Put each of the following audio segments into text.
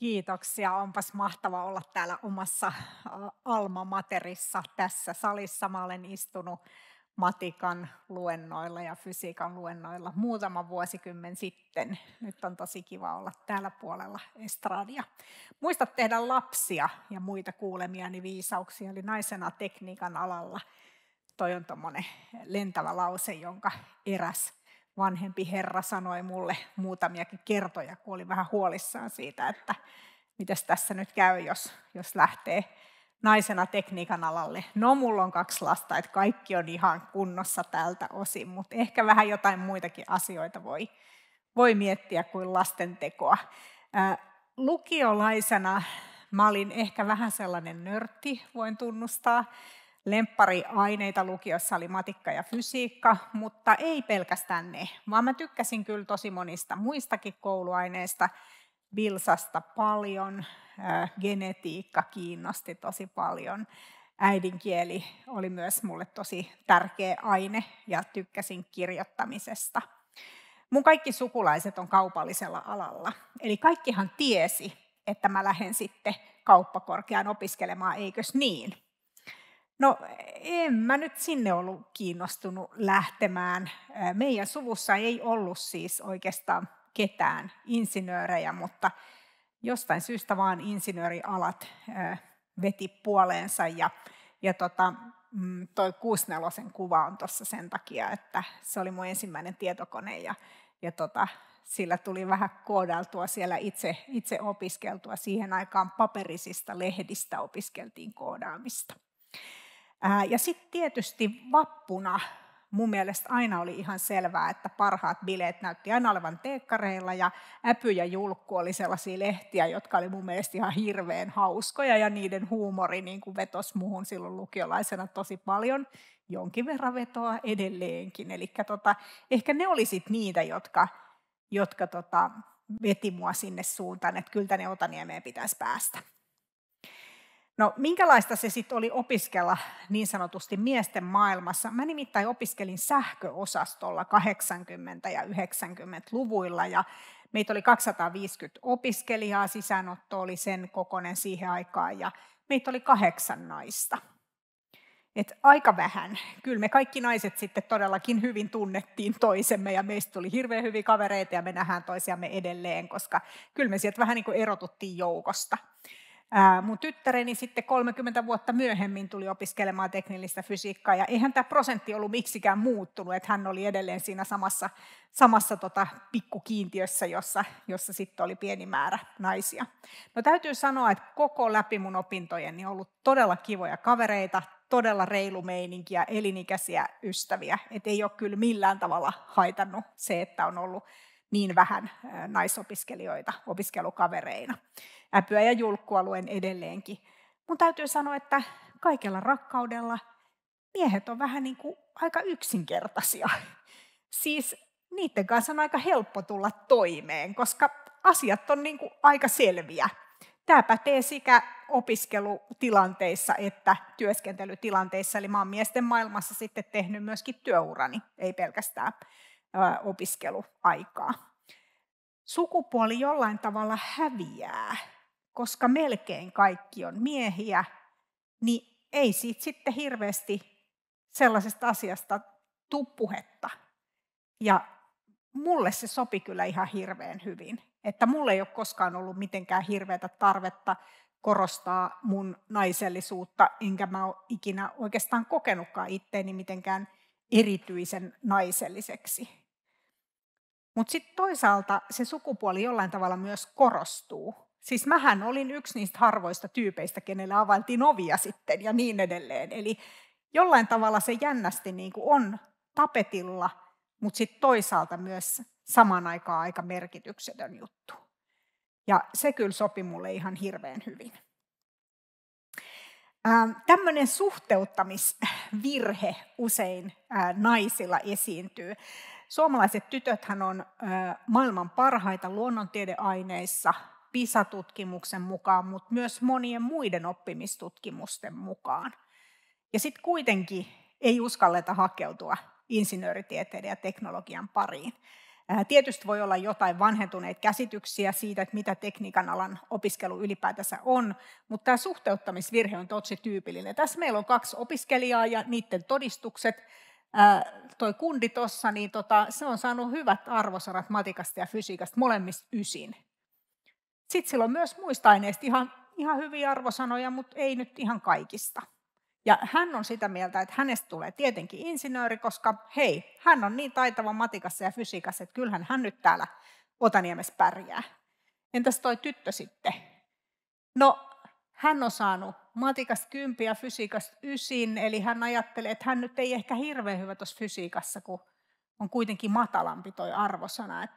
Kiitoksia. Onpas mahtava olla täällä omassa Alma Materissa tässä salissa. Mä olen istunut matikan luennoilla ja fysiikan luennoilla muutama vuosikymmen sitten. Nyt on tosi kiva olla täällä puolella estradia. Muista tehdä lapsia ja muita kuulemiani viisauksia, eli naisena tekniikan alalla. Toi on tommonen lentävä lause, jonka eräs vanhempi herra sanoi mulle muutamiakin kertoja, kun oli vähän huolissaan siitä, että mitäs tässä nyt käy, jos lähtee naisena tekniikan alalle. No, mulla on 2 lasta, että kaikki on ihan kunnossa tältä osin, mutta ehkä vähän jotain muitakin asioita voi miettiä kuin lastentekoa. Lukiolaisena mä olin ehkä vähän sellainen nörtti, voin tunnustaa. Lemppariaineita lukiossa oli matikka ja fysiikka, mutta ei pelkästään ne, vaan mä tykkäsin kyllä tosi monista muistakin kouluaineista, Vilsasta paljon, genetiikka kiinnosti tosi paljon, äidinkieli oli myös mulle tosi tärkeä aine ja tykkäsin kirjoittamisesta. Mun kaikki sukulaiset on kaupallisella alalla, eli kaikkihan tiesi, että mä lähden sitten kauppakorkeaan opiskelemaan, eikös niin? No, en mä nyt sinne ollut kiinnostunut lähtemään. Meidän suvussa ei ollut siis oikeastaan ketään insinöörejä, mutta jostain syystä vaan insinöörialat veti puoleensa. Toi 64 kuva on tuossa sen takia, että se oli mun ensimmäinen tietokone ja sillä tuli vähän koodailtua siellä itse opiskeltua. Siihen aikaan paperisista lehdistä opiskeltiin koodaamista. Ja sitten tietysti vappuna mun mielestä aina oli ihan selvää, että parhaat bileet näytti aina olevan teekkareilla ja Äpy ja Julkku oli sellaisia lehtiä, jotka oli mun mielestä ihan hirveän hauskoja ja niiden huumori niin kuin vetosi muhun silloin lukiolaisena tosi paljon. Jonkin verran vetoa edelleenkin. Eli ehkä ne oli sit niitä, jotka veti mua sinne suuntaan, että kyllä tänne Otaniemeen pitäisi päästä. No, minkälaista se sitten oli opiskella niin sanotusti miesten maailmassa? Mä nimittäin opiskelin sähköosastolla 80- ja 90-luvuilla ja meitä oli 250 opiskelijaa, sisäänotto oli sen kokoinen siihen aikaan ja meitä oli 8 naista. Et aika vähän. Kyllä me kaikki naiset sitten todellakin hyvin tunnettiin toisemme ja meistä tuli hirveän hyviä kavereita ja me nähdään toisiamme edelleen, koska kyllä me sieltä vähän niin kuin erotuttiin joukosta. Mun tyttäreni sitten 30 vuotta myöhemmin tuli opiskelemaan teknillistä fysiikkaa, ja eihän tämä prosentti ollut miksikään muuttunut, että hän oli edelleen siinä samassa pikkukiintiössä, jossa sitten oli pieni määrä naisia. No täytyy sanoa, että koko läpi mun opintojen on ollut todella kivoja kavereita, todella reilu meininki ja elinikäisiä ystäviä, et ei ole kyllä millään tavalla haitannut se, että on ollut niin vähän naisopiskelijoita opiskelukavereina. Äpyä ja Julkkua luen edelleenkin. Mun täytyy sanoa, että kaikella rakkaudella miehet on vähän niin kuin aika yksinkertaisia. Siis niiden kanssa on aika helppo tulla toimeen, koska asiat on niin kuin aika selviä. Tämä pätee sekä opiskelutilanteissa että työskentelytilanteissa, eli mä oon miesten maailmassa sitten tehnyt myöskin työurani, ei pelkästään opiskeluaikaa. Sukupuoli jollain tavalla häviää, koska melkein kaikki on miehiä, niin ei siitä sitten hirveästi sellaisesta asiasta tule puhetta. Ja mulle se sopi kyllä ihan hirveän hyvin, että mulle ei ole koskaan ollut mitenkään hirveätä tarvetta korostaa mun naisellisuutta, enkä mä ole ikinä oikeastaan kokenutkaan itteeni mitenkään erityisen naiselliseksi. Mutta sitten toisaalta se sukupuoli jollain tavalla myös korostuu. Siis mähän olin yksi niistä harvoista tyypeistä, kenelle availtiin ovia sitten ja niin edelleen. Eli jollain tavalla se jännästi niin kuin on tapetilla, mutta sitten toisaalta myös samaan aikaan aika merkityksetön juttu. Ja se kyllä sopi mulle ihan hirveän hyvin. Tämmöinen suhteuttamisvirhe usein naisilla esiintyy. Suomalaiset tytöthän on maailman parhaita luonnontiedeaineissa PISA-tutkimuksen mukaan, mutta myös monien muiden oppimistutkimusten mukaan. Ja sitten kuitenkin ei uskalleta hakeutua insinööritieteiden ja teknologian pariin. Tietysti voi olla jotain vanhentuneita käsityksiä siitä, että mitä tekniikan alan opiskelu ylipäätänsä on, mutta tämä suhteuttamisvirhe on tosi tyypillinen. Tässä meillä on 2 opiskelijaa ja niiden todistukset. Toi kundi tuossa, niin se on saanut hyvät arvosanat matikasta ja fysiikasta, molemmista 9. Sitten sillä on myös muista aineista ihan hyviä arvosanoja, mutta ei nyt ihan kaikista. Ja hän on sitä mieltä, että hänestä tulee tietenkin insinööri, koska hei, hän on niin taitava matikassa ja fysiikassa, että kyllähän hän nyt täällä Otaniemessä pärjää. Entäs toi tyttö sitten? No, hän on saanut matikasta 10 ja fysiikasta 9, eli hän ajattelee, että hän nyt ei ehkä hirveän hyvä tuossa fysiikassa, kun on kuitenkin matalampi toi arvosana,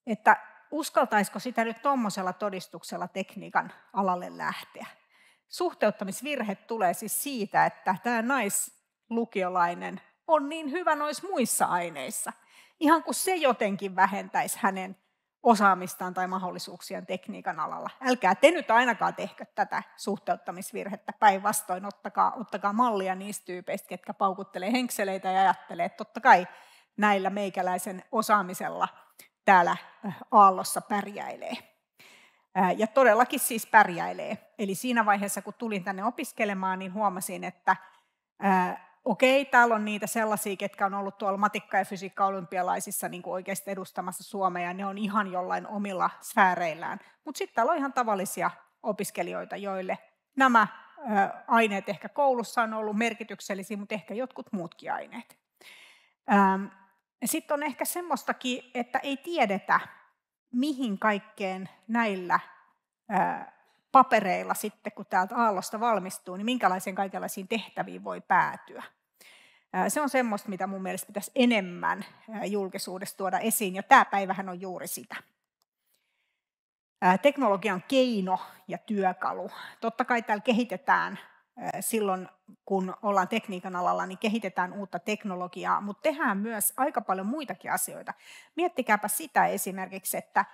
että uskaltaisiko sitä nyt tuommoisella todistuksella tekniikan alalle lähteä. Suhteuttamisvirhe tulee siis siitä, että tämä naislukiolainen on niin hyvä noissa muissa aineissa, ihan kuin se jotenkin vähentäisi hänen osaamistaan tai mahdollisuuksiaan tekniikan alalla. Älkää te nyt ainakaan tehkö tätä suhteuttamisvirhettä, päinvastoin ottakaa mallia niistä tyypeistä, ketkä paukuttelee henkseleitä ja ajattelee, että totta kai näillä meikäläisen osaamisella täällä aallossa pärjäilee. Ja todellakin siis pärjäilee. Eli siinä vaiheessa, kun tulin tänne opiskelemaan, niin huomasin, että okei, täällä on niitä sellaisia, ketkä on ollut tuolla matikka- ja fysiikka-olympialaisissa niin kuin oikeasti edustamassa Suomea, ja ne on ihan jollain omilla sfääreillään. Mutta sitten täällä on ihan tavallisia opiskelijoita, joille nämä aineet ehkä koulussa on ollut merkityksellisiä, mutta ehkä jotkut muutkin aineet. Sitten on ehkä semmoistakin, että ei tiedetä, mihin kaikkeen näillä papereilla sitten, kun täältä aallosta valmistuu, niin minkälaisiin kaikenlaisiin tehtäviin voi päätyä. Se on semmoista, mitä mun mielestä pitäisi enemmän julkisuudessa tuoda esiin, ja tämä päivähän on juuri sitä. Teknologian keino ja työkalu. Totta kai täällä kehitetään silloin, kun ollaan tekniikan alalla, niin kehitetään uutta teknologiaa, mutta tehdään myös aika paljon muitakin asioita. Miettikääpä sitä esimerkiksi, että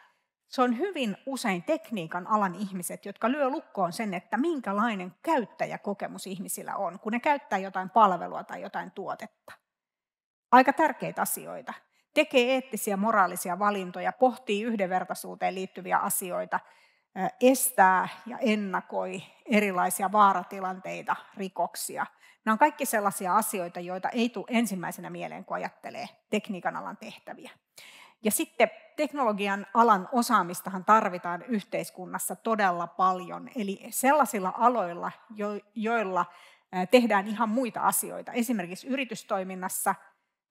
se on hyvin usein tekniikan alan ihmiset, jotka lyö lukkoon sen, että minkälainen käyttäjäkokemus ihmisillä on, kun ne käyttää jotain palvelua tai jotain tuotetta. Aika tärkeitä asioita. Tekee eettisiä, moraalisia valintoja, pohtii yhdenvertaisuuteen liittyviä asioita, estää ja ennakoi erilaisia vaaratilanteita, rikoksia. Nämä on kaikki sellaisia asioita, joita ei tule ensimmäisenä mieleen, kun ajattelee tekniikan alan tehtäviä. Ja sitten teknologian alan osaamistahan tarvitaan yhteiskunnassa todella paljon, eli sellaisilla aloilla, joilla tehdään ihan muita asioita. Esimerkiksi yritystoiminnassa,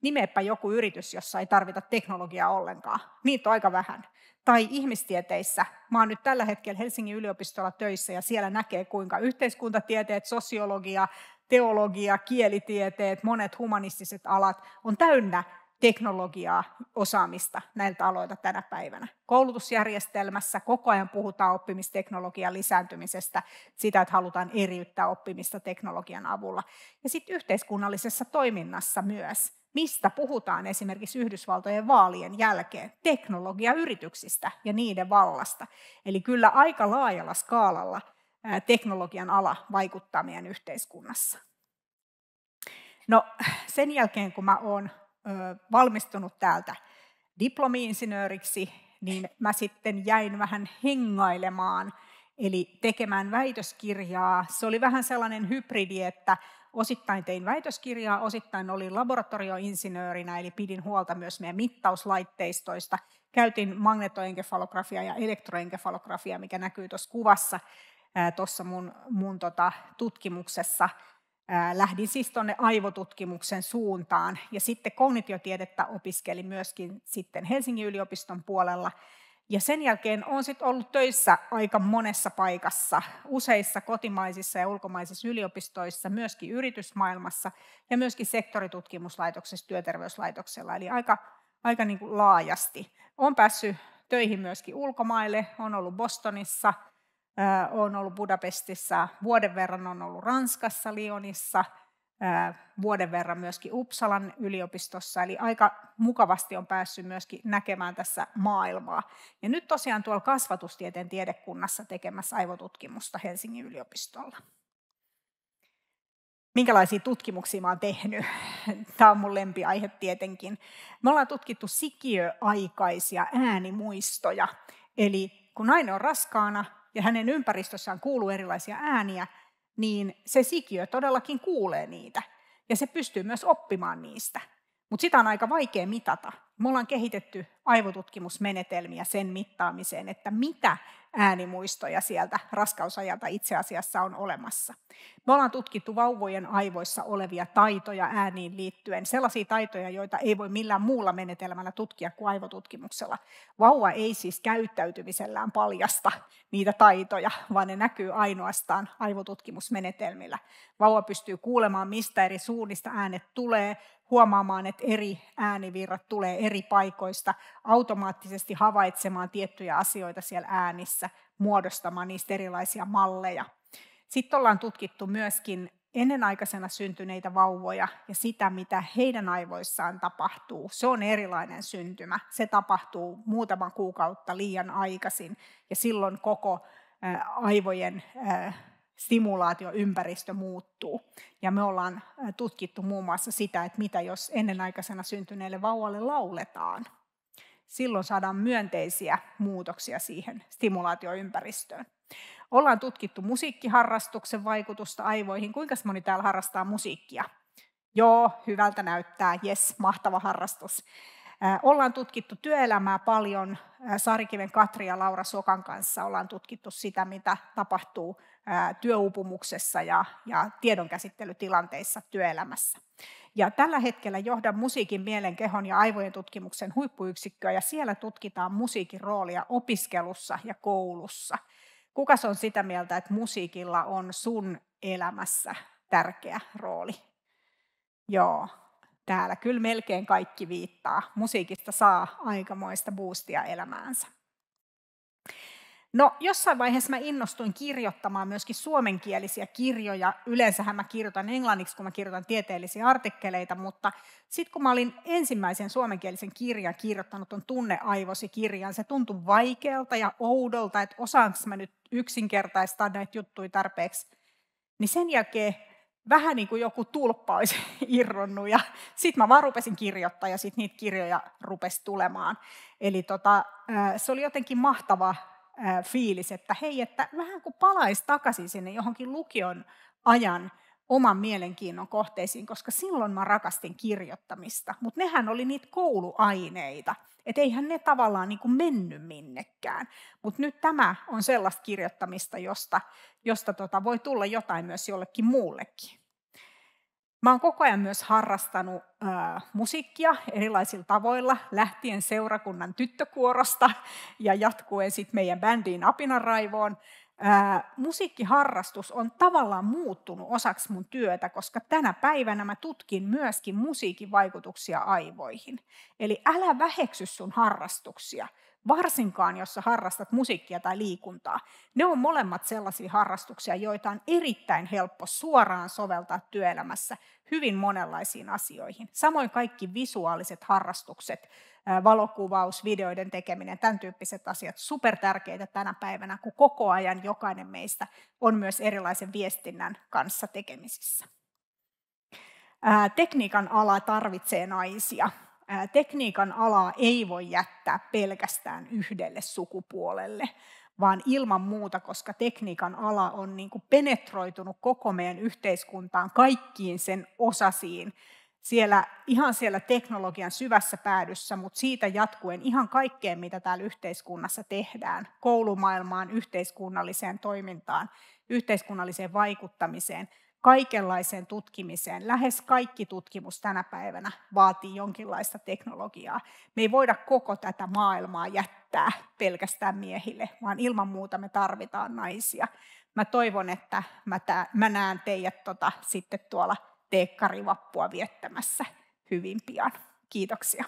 nimeäpä joku yritys, jossa ei tarvita teknologiaa ollenkaan. Niitä on aika vähän. Tai ihmistieteissä. Mä oon nyt tällä hetkellä Helsingin yliopistolla töissä ja siellä näkee, kuinka yhteiskuntatieteet, sosiologia, teologia, kielitieteet, monet humanistiset alat on täynnä teknologiaa, osaamista näiltä aloilta tänä päivänä. Koulutusjärjestelmässä koko ajan puhutaan oppimisteknologian lisääntymisestä, sitä, että halutaan eriyttää oppimista teknologian avulla. Ja sitten yhteiskunnallisessa toiminnassa myös, mistä puhutaan esimerkiksi Yhdysvaltojen vaalien jälkeen, teknologiayrityksistä ja niiden vallasta. Eli kyllä aika laajalla skaalalla teknologian ala vaikuttaa meidän yhteiskunnassa. No sen jälkeen, kun mä oon valmistunut täältä diplomi-insinööriksi, niin mä sitten jäin vähän hengailemaan, eli tekemään väitöskirjaa. Se oli vähän sellainen hybridi, että osittain tein väitöskirjaa, osittain olin laboratorioinsinöörinä, eli pidin huolta myös meidän mittauslaitteistoista. Käytin magnetoenkefalografiaa ja elektroenkefalografiaa, mikä näkyy tuossa kuvassa tuossa mun tutkimuksessa. Lähdin siis tuonne aivotutkimuksen suuntaan ja sitten kognitiotiedettä opiskelin myöskin sitten Helsingin yliopiston puolella. Ja sen jälkeen olen sitten ollut töissä aika monessa paikassa, useissa kotimaisissa ja ulkomaisissa yliopistoissa, myöskin yritysmaailmassa ja myöskin sektoritutkimuslaitoksessa, työterveyslaitoksella, eli aika niin kuin laajasti. Olen päässyt töihin myöskin ulkomaille, olen ollut Bostonissa, olen ollut Budapestissa, vuoden verran olen ollut Ranskassa, Lyonissa, vuoden verran myöskin Uppsalan yliopistossa, eli aika mukavasti on päässyt myöskin näkemään tässä maailmaa. Ja nyt tosiaan tuolla kasvatustieteen tiedekunnassa tekemässä aivotutkimusta Helsingin yliopistolla. Minkälaisia tutkimuksia mä oon tehnyt? Tämä on mun lempiaihe tietenkin. Me ollaan tutkittu sikiöaikaisia äänimuistoja. Eli kun nainen on raskaana ja hänen ympäristössään kuuluu erilaisia ääniä, niin se sikiö todellakin kuulee niitä. Ja se pystyy myös oppimaan niistä. Mutta sitä on aika vaikea mitata. Me ollaan kehitetty aivotutkimusmenetelmiä sen mittaamiseen, että mitä äänimuistoja sieltä raskausajalta itse asiassa on olemassa. Me ollaan tutkittu vauvojen aivoissa olevia taitoja ääniin liittyen, sellaisia taitoja, joita ei voi millään muulla menetelmällä tutkia kuin aivotutkimuksella. Vauva ei siis käyttäytymisellään paljasta niitä taitoja, vaan ne näkyy ainoastaan aivotutkimusmenetelmillä. Vauva pystyy kuulemaan, mistä eri suunnista äänet tulee, huomaamaan, että eri äänivirrat tulee eri paikoista, automaattisesti havaitsemaan tiettyjä asioita siellä äänissä, muodostamaan niistä erilaisia malleja. Sitten ollaan tutkittu myöskin ennenaikaisena syntyneitä vauvoja ja sitä, mitä heidän aivoissaan tapahtuu. Se on erilainen syntymä. Se tapahtuu muutaman kuukautta liian aikaisin ja silloin koko aivojen stimulaatioympäristö muuttuu. Ja me ollaan tutkittu muun muassa sitä, että mitä jos ennenaikaisena syntyneelle vauvalle lauletaan. Silloin saadaan myönteisiä muutoksia siihen stimulaatioympäristöön. Ollaan tutkittu musiikkiharrastuksen vaikutusta aivoihin. Kuinka moni täällä harrastaa musiikkia? Joo, hyvältä näyttää. Jes, mahtava harrastus. Ollaan tutkittu työelämää paljon. Saarikiven Katri ja Laura Sokan kanssa ollaan tutkittu sitä, mitä tapahtuu työuupumuksessa ja tiedonkäsittelytilanteissa työelämässä. Ja tällä hetkellä johdan musiikin, mielen, kehon ja aivojen tutkimuksen huippuyksikköä, ja siellä tutkitaan musiikin roolia opiskelussa ja koulussa. Kukas on sitä mieltä, että musiikilla on sun elämässä tärkeä rooli? Joo, täällä kyllä melkein kaikki viittaa. Musiikista saa aikamoista boostia elämäänsä. No, jossain vaiheessa mä innostuin kirjoittamaan myöskin suomenkielisiä kirjoja. Yleensähän mä kirjoitan englanniksi, kun mä kirjoitan tieteellisiä artikkeleita, mutta sitten kun mä olin ensimmäisen suomenkielisen kirjan kirjoittanut, on Tunneaivosi-kirjan, se tuntui vaikealta ja oudolta, että osaanko mä nyt yksinkertaistaa näitä juttuja tarpeeksi. Niin sen jälkeen vähän niin kuin joku tulppa olisi irronnut, ja sitten mä vaan rupesin kirjoittaa, ja sitten niitä kirjoja rupesi tulemaan. Eli se oli jotenkin mahtava fiilis, että hei, että vähän kuin palaisi takaisin sinne johonkin lukion ajan oman mielenkiinnon kohteisiin, koska silloin mä rakastin kirjoittamista, mutta nehän oli niitä kouluaineita, että eihän ne tavallaan niin kuin mennyt minnekään, mutta nyt tämä on sellaista kirjoittamista, josta voi tulla jotain myös jollekin muullekin. Mä oon koko ajan myös harrastanut musiikkia erilaisilla tavoilla, lähtien seurakunnan tyttökuorosta ja jatkuen sitten meidän bändiin Apinanraivoon. Musiikkiharrastus on tavallaan muuttunut osaksi mun työtä, koska tänä päivänä mä tutkin myöskin musiikin vaikutuksia aivoihin. Eli älä väheksy sun harrastuksia, varsinkaan jos sä harrastat musiikkia tai liikuntaa. Ne on molemmat sellaisia harrastuksia, joita on erittäin helppo suoraan soveltaa työelämässä hyvin monenlaisiin asioihin. Samoin kaikki visuaaliset harrastukset, valokuvaus, videoiden tekeminen, tämän tyyppiset asiat, supertärkeitä tänä päivänä, kun koko ajan jokainen meistä on myös erilaisen viestinnän kanssa tekemisissä. Tekniikan ala tarvitsee naisia. Tekniikan alaa ei voi jättää pelkästään yhdelle sukupuolelle, vaan ilman muuta, koska tekniikan ala on niin kuin penetroitunut koko meidän yhteiskuntaan kaikkiin sen osasiin, ihan siellä teknologian syvässä päädyssä, mutta siitä jatkuen ihan kaikkeen, mitä täällä yhteiskunnassa tehdään, koulumaailmaan, yhteiskunnalliseen toimintaan, yhteiskunnalliseen vaikuttamiseen, kaikenlaiseen tutkimiseen. Lähes kaikki tutkimus tänä päivänä vaatii jonkinlaista teknologiaa. Me ei voida koko tätä maailmaa jättää pelkästään miehille, vaan ilman muuta me tarvitaan naisia. Mä toivon, että mä näen teidät sitten tuolla teekkarivappua viettämässä hyvin pian. Kiitoksia.